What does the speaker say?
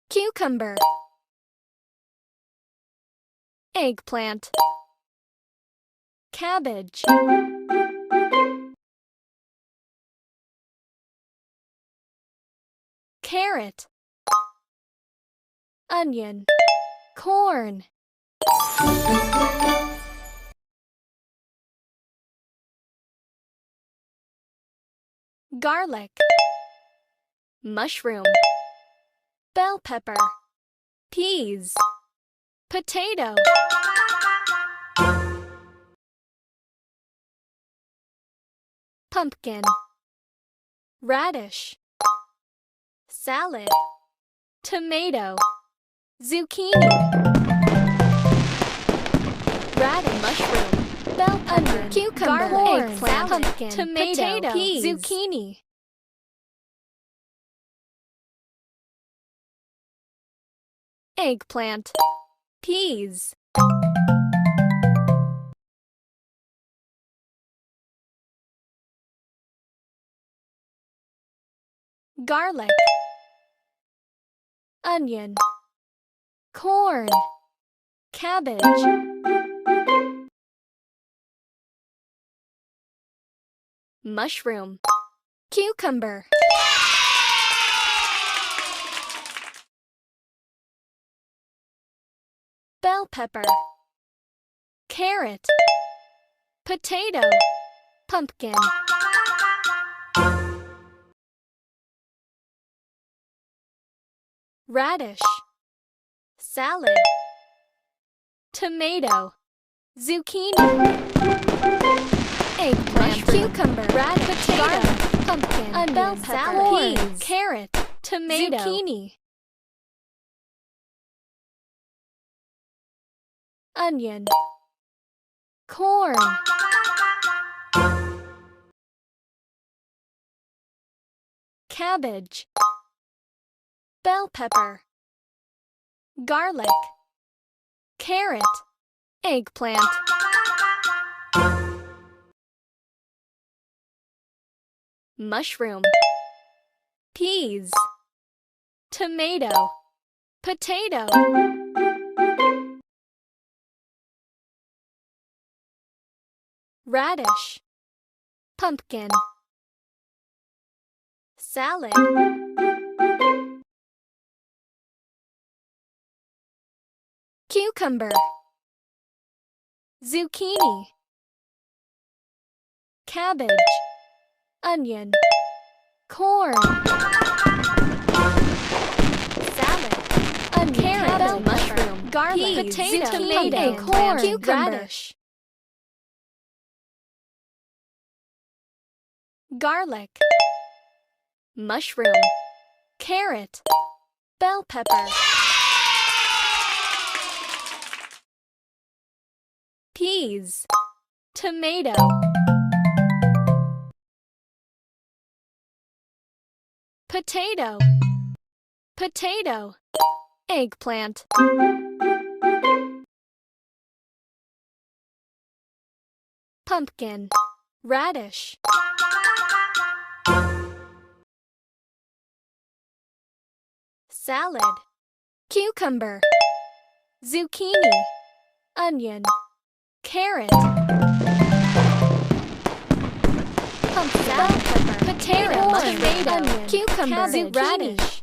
cucumber, eggplant, cabbage, carrot, onion, corn, garlic, mushroom, bell pepper, peas, potato, pumpkin, radish, salad, tomato, zucchini, radish, mushroom, bell pepper, cucumber, corn, eggplant, pumpkin, tomato, potato, peas, zucchini, eggplant, peas, garlic, onion, corn, cabbage, mushroom, cucumber, bell pepper, carrot, potato, pumpkin, radish, salad, tomato, zucchini, eggplant, cucumber, radish, potato, garlic, pumpkin, onion, bell pepper, salad, peas, peas, carrot, tomato, zucchini, onion, corn, cabbage, bell pepper, garlic, carrot, eggplant, mushroom, peas, tomato, potato, radish, pumpkin, salad, cucumber, zucchini, cabbage, onion, corn, salad, onion, carrot, bell mushroom, garlic, peas, potato, tomato, corn, cucumber, radish, garlic, mushroom, carrot, bell pepper, peas, tomato, potato, potato, eggplant, pumpkin, radish, salad, cucumber, zucchini, onion, carrot, pumpkin, bell pepper, potato, corn, tomato, onion, cucumber, cabbage, radish,